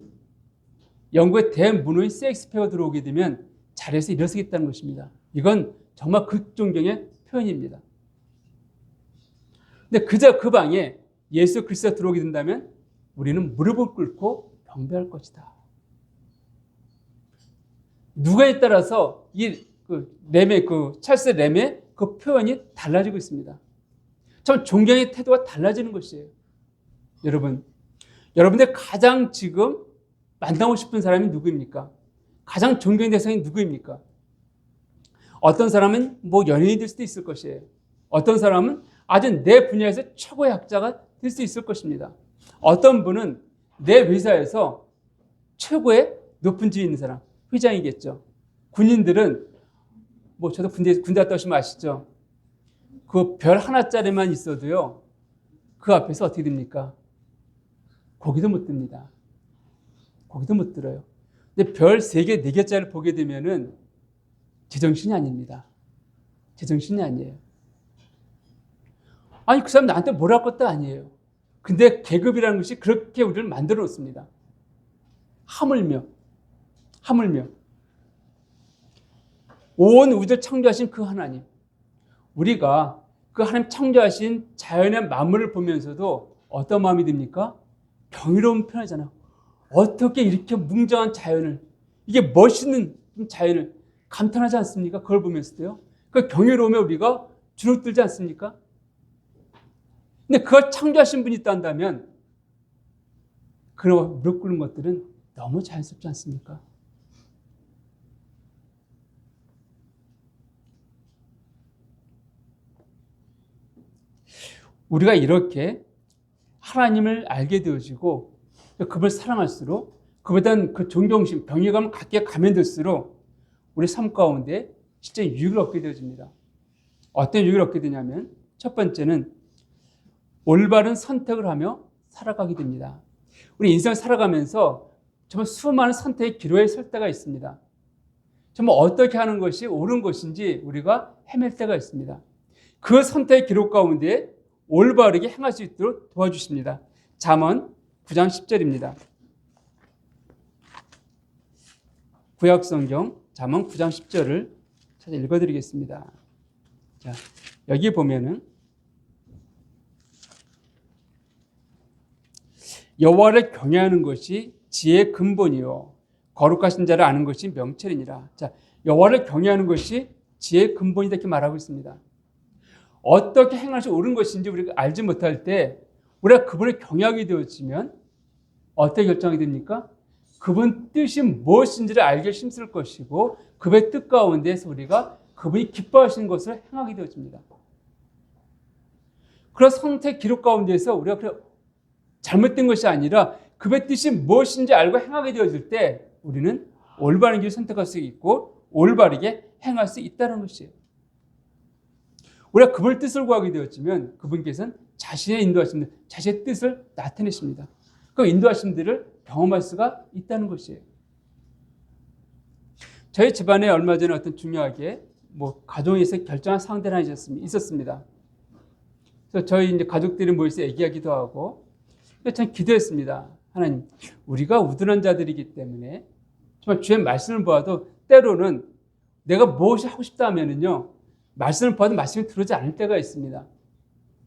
영국의 대문호인 셰익스피어가 들어오게 되면 자리에서 일어서겠다는 것입니다. 이건 정말 극존경의 표현입니다. 근데 그저 그 방에 예수 그리스도가 들어오게 된다면 우리는 무릎을 꿇고 경배할 것이다. 누구에 따라서 이 찰스 램의 그 표현이 달라지고 있습니다. 참 존경의 태도가 달라지는 것이에요. 여러분들 가장 지금 만나고 싶은 사람이 누구입니까? 가장 존경의 대상이 누구입니까? 어떤 사람은 뭐 연예인이 될 수도 있을 것이에요. 어떤 사람은 아주 내 분야에서 최고의 학자가 될 수 있을 것입니다. 어떤 분은 내 회사에서 최고의 높은 지위 있는 사람, 회장이겠죠. 군인들은 뭐 저도 군대 갔다 오시면 아시죠? 그 별 하나짜리만 있어도요. 그 앞에서 어떻게 됩니까? 고기도 못 듭니다. 고기도 못 들어요. 근데 별 3개, 4개짜리를 보게 되면은 제정신이 아닙니다. 제정신이 아니에요. 아니 그 사람 나한테 뭐라 할 것도 아니에요. 근데 계급이라는 것이 그렇게 우리를 만들어 놓습니다. 하물며 온 우주를 창조하신 그 하나님, 우리가 그 하나님 창조하신 자연의 만물을 보면서도 어떤 마음이 듭니까? 경이로운 편하잖아요. 어떻게 이렇게 뭉정한 자연을, 이게 멋있는 자연을 감탄하지 않습니까? 그걸 보면서도요. 그 경이로움에 우리가 주눅들지 않습니까? 근데 그걸 창조하신 분이 있다면 그런 무릎 꿇는 것들은 너무 자연스럽지 않습니까? 우리가 이렇게 하나님을 알게 되어지고 그분을 사랑할수록 그분에 대한 그 존경심, 경외감을 갖게 가면 될수록 우리 삶 가운데 진짜 유익을 얻게 되어집니다. 어떤 유익을 얻게 되냐면 첫 번째는 올바른 선택을 하며 살아가게 됩니다. 우리 인생을 살아가면서 정말 수많은 선택의 기로에 설 때가 있습니다. 정말 어떻게 하는 것이 옳은 것인지 우리가 헤맬 때가 있습니다. 그 선택의 기로 가운데 올바르게 행할 수 있도록 도와주십니다. 잠언 9장 10절입니다. 구약성경 잠언 9장 10절을 찾아 읽어드리겠습니다. 자, 여기 보면은 여호와를 경외하는 것이 지혜의 근본이요 거룩하신 자를 아는 것이 명철이니라. 자, 여호와를 경외하는 것이 지혜의 근본이다 이렇게 말하고 있습니다. 어떻게 행할 수 옳은 것인지 우리가 알지 못할 때 우리가 그분을 경외하게 되어지면 어떻게 결정하게 됩니까? 그분 뜻이 무엇인지를 알게 힘쓸 것이고 그분의 뜻 가운데서 우리가 그분이 기뻐하시는 것을 행하게 되어집니다. 그런 선택 기록 가운데서 우리가 잘못된 것이 아니라 그분의 뜻이 무엇인지 알고 행하게 되어질 때 우리는 올바른 길을 선택할 수 있고 올바르게 행할 수 있다는 것이에요. 우리가 그분의 뜻을 구하게 되었지만 그분께서는 자신의 인도하심들, 자신의 뜻을 나타내십니다. 그 인도하심들을 경험할 수가 있다는 것이에요. 저희 집안에 얼마 전에 어떤 중요하게 가정에서 결정한 상대가 있었습니다. 그래서 저희 이제 가족들이 모여서 얘기하기도 하고, 전 기도했습니다. 하나님, 우리가 우둔한 자들이기 때문에 정말 주의 말씀을 보아도 때로는 내가 무엇이 하고 싶다 하면은요, 말씀을 보아도 말씀이 들어오지 않을 때가 있습니다.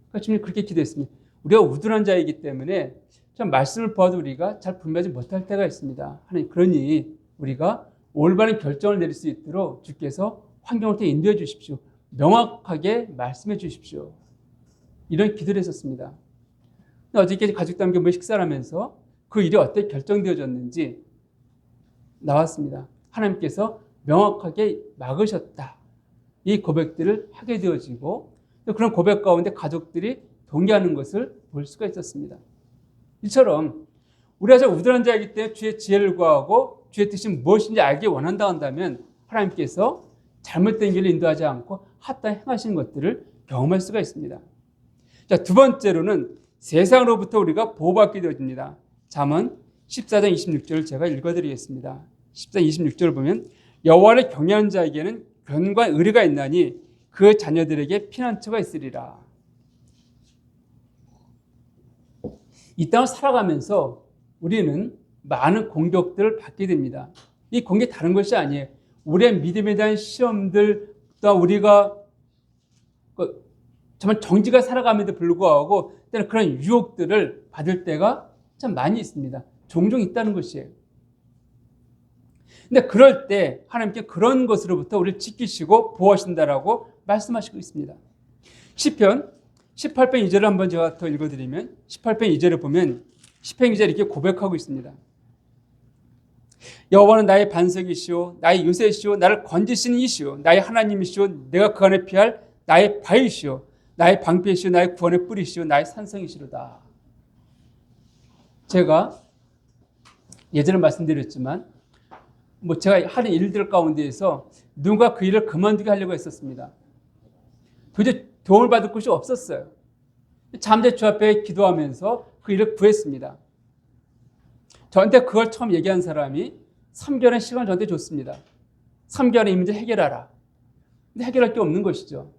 그러니까 주님 그렇게 기도했습니다. 우리가 우둔한 자이기 때문에 참 말씀을 보아도 우리가 잘 분별하지 못할 때가 있습니다. 하나님, 그러니 우리가 올바른 결정을 내릴 수 있도록 주께서 환경을 통해 인도해 주십시오. 명확하게 말씀해 주십시오. 이런 기도를 했었습니다. 어저께 가족과 함께 식사를 하면서 그 일이 어떻게 결정되어졌는지 나왔습니다. 하나님께서 명확하게 막으셨다. 이 고백들을 하게 되어지고 또 그런 고백 가운데 가족들이 동의하는 것을 볼 수가 있었습니다. 이처럼 우리가 저 우둔한 자이기 때문에 주의 지혜를 구하고 주의 뜻이 무엇인지 알기 원한다 한다면 하나님께서 잘못된 길을 인도하지 않고 합당히 행하시는 것들을 경험할 수가 있습니다. 자, 두 번째로는 세상으로부터 우리가 보호받게 되어집니다. 잠언 14장 26절을 제가 읽어드리겠습니다. 14장 26절을 보면 여호와를 경외하는 자에게는 견고한 의리가 있나니 그 자녀들에게 피난처가 있으리라. 이 땅을 살아가면서 우리는 많은 공격들을 받게 됩니다. 이 공격이 다른 것이 아니에요. 우리의 믿음에 대한 시험들, 또 우리가 정말 정직하게 살아감에도 불구하고 때는 그런 유혹들을 받을 때가 참 많이 있습니다. 종종 있다는 것이에요. 근데 그럴 때 하나님께 그런 것으로부터 우리를 지키시고 보호하신다라고 말씀하시고 있습니다. 시편 18편 2절을 한번 제가 더 읽어드리면 18편 2절을 보면 시편 기자 이렇게 고백하고 있습니다. 여호와는 나의 반석이시오 나의 요새시오 나를 건지시는 이시오 나의 하나님이시오 내가 그 안에 피할 나의 바위시오 나의 방패시오 나의 구원의 뿌리시오 나의 산성이시로다. 제가 예전에 말씀드렸지만 제가 하는 일들 가운데에서 누군가 그 일을 그만두게 하려고 했었습니다. 도저히 도움을 받을 곳이 없었어요. 잠재 주 앞에 기도하면서 그 일을 구했습니다. 저한테 그걸 처음 얘기한 사람이 3개월의 시간을 저한테 줬습니다. 3개월에 이 문제 해결하라. 근데 해결할 게 없는 것이죠.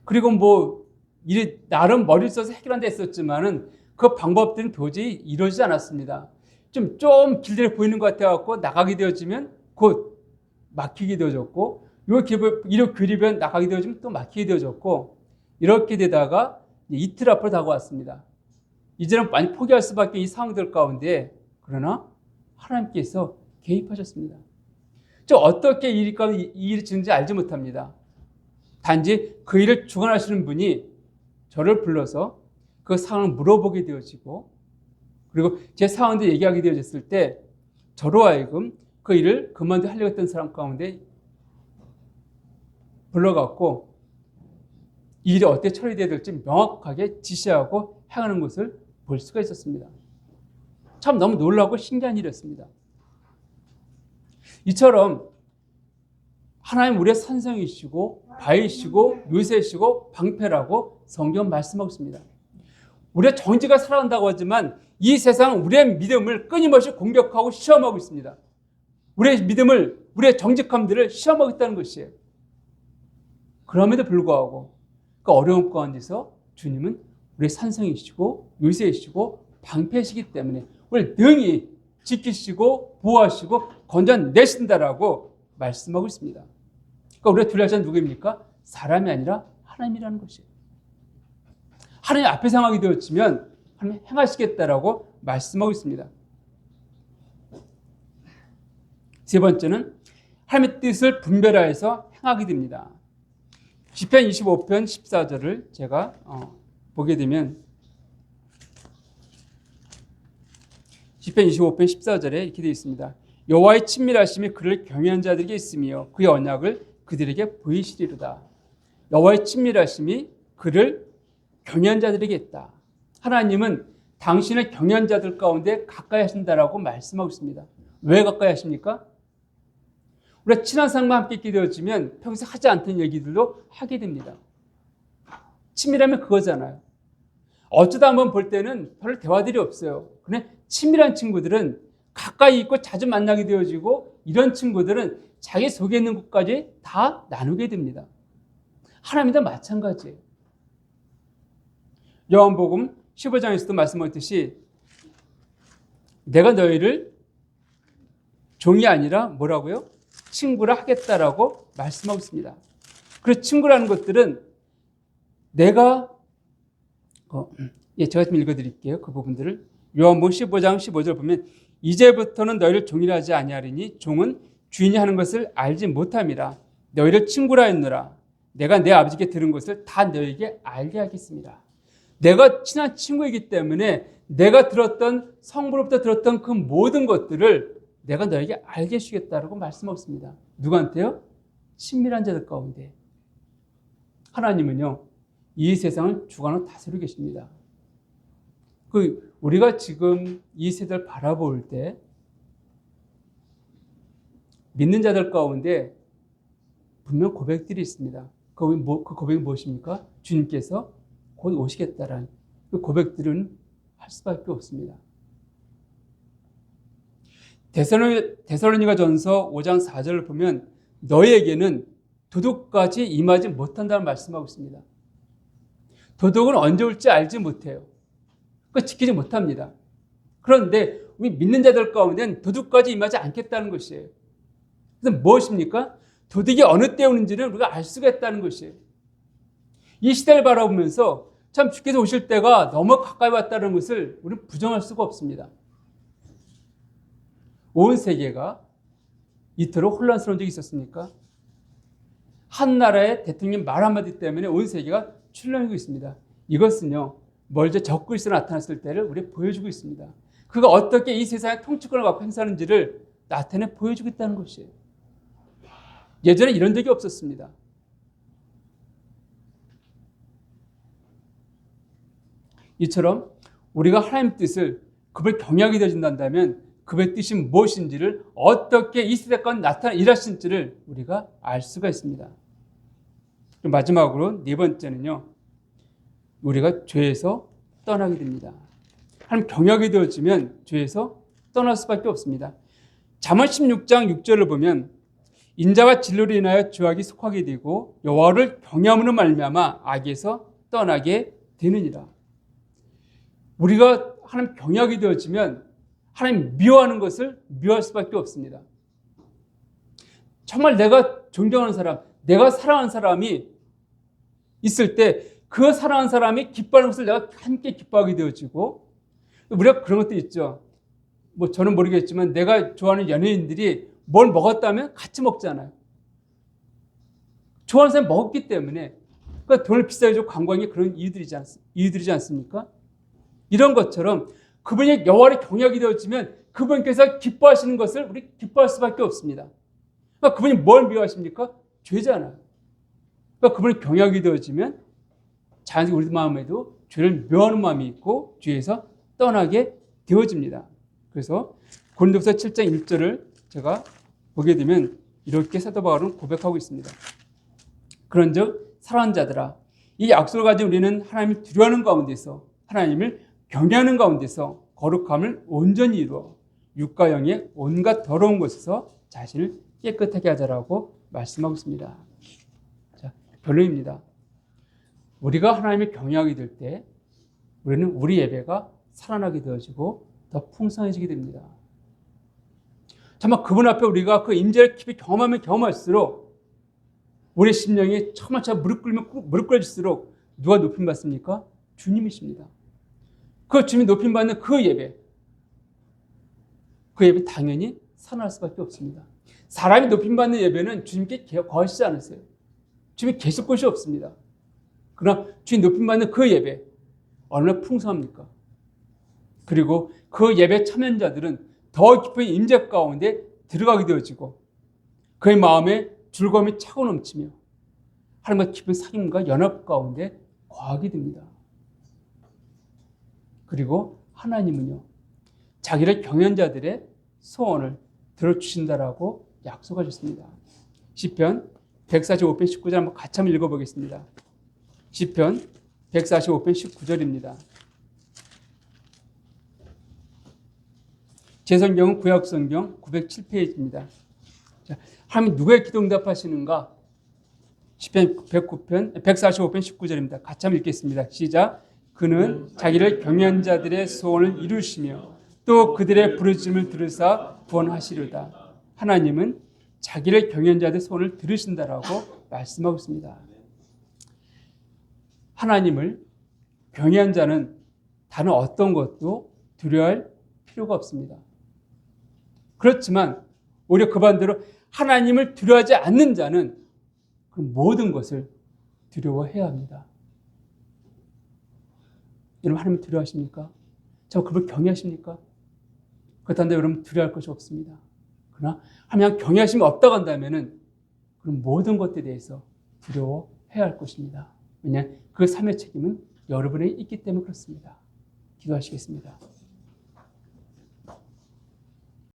그리고 일이 나름 머리를 써서 해결한다 했었지만은 그 방법들은 도저히 이루어지지 않았습니다. 좀 길들여 보이는 것 같아갖고 나가게 되어지면 곧 막히게 되어졌고, 이렇게 그리면 나가게 되어지면 또 막히게 되어졌고, 이렇게 되다가 이틀 앞으로 다가왔습니다. 이제는 많이 포기할 수밖에 이 상황들 가운데, 그러나 하나님께서 개입하셨습니다. 저 어떻게 이 일이 지는지 알지 못합니다. 단지 그 일을 주관하시는 분이 저를 불러서 그 상황을 물어보게 되어지고, 그리고 제 상황도 얘기하게 되어졌을 때 저로 하여금 그 일을 그만둬 하려고 했던 사람 가운데 불러갖고 이 일이 어떻게 처리되어야 될지 명확하게 지시하고 행하는 것을 볼 수가 있었습니다. 참 너무 놀라고 신기한 일이었습니다. 이처럼 하나님 우리의 산성이시고 바위시고 요새시고 방패라고 성경 말씀하고 있습니다. 우리가 정직하게 살아간다고 하지만 이 세상은 우리의 믿음을 끊임없이 공격하고 시험하고 있습니다. 우리의 믿음을, 우리의 정직함들을 시험하고 있다는 것이에요. 그럼에도 불구하고 그 어려움 가운데서 주님은 우리의 산성이시고 요새이시고 방패이시기 때문에 우리를 능히 지키시고 보호하시고 건져내신다라고 말씀하고 있습니다. 그러니까 우리가 두려워할 자는 누구입니까? 사람이 아니라 하나님이라는 것이에요. 하나님 앞에 상황이 되어지면 하나님 행하시겠다라고 말씀하고 있습니다. 세 번째는 하나님의 뜻을 분별하여서 행하게 됩니다. 시편 25편 14절을 제가 보게 되면 시편 25편 14절에 이렇게 되어 있습니다. 여호와의 친밀하심이 그를 경외하는 자들에게 있으며 그의 언약을 그들에게 보이시리로다. 여호와의 친밀하심이 그를 경외하는 자들에게 있다. 하나님은 당신의 경외하는 자들 가운데 가까이 하신다라고 말씀하고 있습니다. 왜 가까이 하십니까? 우리가 친한 사람과 함께 있게 되어지면 평소에 하지 않던 얘기들도 하게 됩니다. 친밀하면 그거잖아요. 어쩌다 한번 볼 때는 별로 대화들이 없어요. 그런데 친밀한 친구들은 가까이 있고 자주 만나게 되어지고 이런 친구들은 자기 속에 있는 것까지 다 나누게 됩니다. 하나님도 마찬가지예요. 요한복음 15장에서도 말씀하셨듯이 내가 너희를 종이 아니라 뭐라고요? 친구라 하겠다라고 말씀하고 있습니다. 그래서 친구라는 것들은 내가 제가 좀 읽어드릴게요. 그 부분들을 요한복음 15장 15절 보면 이제부터는 너희를 종이라 하지 아니하리니 종은 주인이 하는 것을 알지 못함이라 너희를 친구라 했노라 내가 내 아버지께 들은 것을 다 너희에게 알게 하겠습니다. 내가 친한 친구이기 때문에 내가 들었던 성부로부터 들었던 그 모든 것들을 내가 너에게 알게 해주겠다라고 말씀하고 있습니다. 누구한테요? 친밀한 자들 가운데, 하나님은요, 이 세상을 주관하고 다스리고 계십니다. 우리가 지금 이 세대를 바라볼 때 믿는 자들 가운데 분명 고백들이 있습니다. 그 고백이 무엇입니까? 주님께서 곧 오시겠다라는 그 고백들은 할 수밖에 없습니다. 데살로니가전서 5장 4절을 보면 너희에게는 도둑까지 임하지 못한다는 말씀하고 있습니다. 도둑은 언제 올지 알지 못해요. 그거 지키지 못합니다. 그런데 우리 믿는 자들 가운데는 도둑까지 임하지 않겠다는 것이에요. 그래서 무엇입니까? 도둑이 어느 때 오는지를 우리가 알 수가 있다는 것이에요. 이 시대를 바라보면서 참 주께서 오실 때가 너무 가까이 왔다는 것을 우리는 부정할 수가 없습니다. 온 세계가 이토록 혼란스러운 적이 있었습니까? 한 나라의 대통령 말 한마디 때문에 온 세계가 출렁이고 있습니다. 이것은요, 멀리 적그리스도 나타났을 때를 우리에 보여주고 있습니다. 그가 어떻게 이 세상의 통치권을 갖고 행사하는지를 나타내 보여주고 있다는 것이에요. 예전에 이런 적이 없었습니다. 이처럼 우리가 하나님의 뜻을 그걸 경외하게 되어진다면 그의 뜻이 무엇인지를 어떻게 이 시대 가운데 나타나 일하신지를 우리가 알 수가 있습니다. 마지막으로 네 번째는요, 우리가 죄에서 떠나게 됩니다. 하나님 경외하게 되어지면 죄에서 떠날 수밖에 없습니다. 잠언 16장 6절을 보면 인자가 진리로 인하여 죄악이 속하게 되고 여호와를 경외함으로 말미암아 악에서 떠나게 되느니라. 우리가 하나님 경외하게 되어지면 하나님 미워하는 것을 미워할 수밖에 없습니다. 정말 내가 존경하는 사람, 내가 사랑하는 사람이 있을 때 그 사랑하는 사람이 기뻐하는 것을 내가 함께 기뻐하게 되어지고, 우리가 그런 것도 있죠. 저는 모르겠지만 내가 좋아하는 연예인들이 뭘 먹었다면 같이 먹잖아요. 좋아하는 사람이 먹었기 때문에, 그러니까 돈을 비싸게 주고 광고하는 게 그런 이유들이지 않습니까? 이런 것처럼 그분이 여호와를 경외하게 되어지면 그분께서 기뻐하시는 것을 우리 기뻐할 수밖에 없습니다. 그러니까 그분이 뭘 미워하십니까? 죄잖아요. 그러니까 그분을 경외하게 되어지면 자연스럽게 우리 마음에도 죄를 묘하는 마음이 있고 죄에서 떠나게 되어집니다. 그래서 고린도서 7장 1절을 제가 보게 되면 이렇게 사도 바울은 고백하고 있습니다. 그런즉 사랑하는 자들아, 이 약속을 가진 우리는 하나님을 두려워하는 가운데서, 하나님을 경외하는 가운데서 거룩함을 온전히 이루어 육과 영의 온갖 더러운 것에서 자신을 깨끗하게 하자라고 말씀하고 있습니다. 자, 결론입니다. 우리가 하나님을 경외하게 될 때 우리는 우리 예배가 살아나게 되어지고 더 풍성해지게 됩니다. 정말 그분 앞에 우리가 그 임재를 깊이 경험하면 경험할수록 우리 심령이 차마차 무릎 꿇어질수록 누가 높임 받습니까? 주님이십니다. 그 주님이 높임 받는 그 예배 당연히 살아날 수밖에 없습니다. 사람이 높임 받는 예배는 주님께 거하시지 않으세요. 주님이 계실 곳이 없습니다. 그러나 주님 높임 받는 그 예배 얼마나 풍성합니까? 그리고 그 예배 참여자들은 더 깊은 임재 가운데 들어가게 되어지고 그의 마음에 즐거움이 차고 넘치며 하나님과 깊은 사귐과 연합 가운데 거하게 됩니다. 그리고 하나님은요, 자기를 경외한 자들의 소원을 들어주신다라고 약속하셨습니다. 시편 145편 19절 한번 같이 한번 읽어보겠습니다. 시편 145편 19절입니다. 제 성경은 구약성경 907페이지입니다. 자, 하나님 누구의 기도 응답하시는가? 시편 145편 19절입니다. 같이 한번 읽겠습니다. 시작. 그는 자기를 경외한 자들의 소원을 이루시며 또 그들의 부르짖음을 들으사 구원하시리로다. 하나님은 자기를 경외한 자들의 소원을 들으신다라고 말씀하고 있습니다. 하나님을 경외한 자는 다른 어떤 것도 두려워할 필요가 없습니다. 그렇지만 오히려 그 반대로 하나님을 두려워하지 않는 자는 그 모든 것을 두려워해야 합니다. 여러분, 하나님을 두려워하십니까? 정말 그걸 경외하십니까? 그렇다면 여러분 두려워할 것이 없습니다. 그러나 하나님 경외하심이 없다고 한다면 그런 모든 것들에 대해서 두려워해야 해야 할 것입니다. 왜냐하면 그 삶의 책임은 여러분에게 있기 때문에 그렇습니다. 기도하시겠습니다.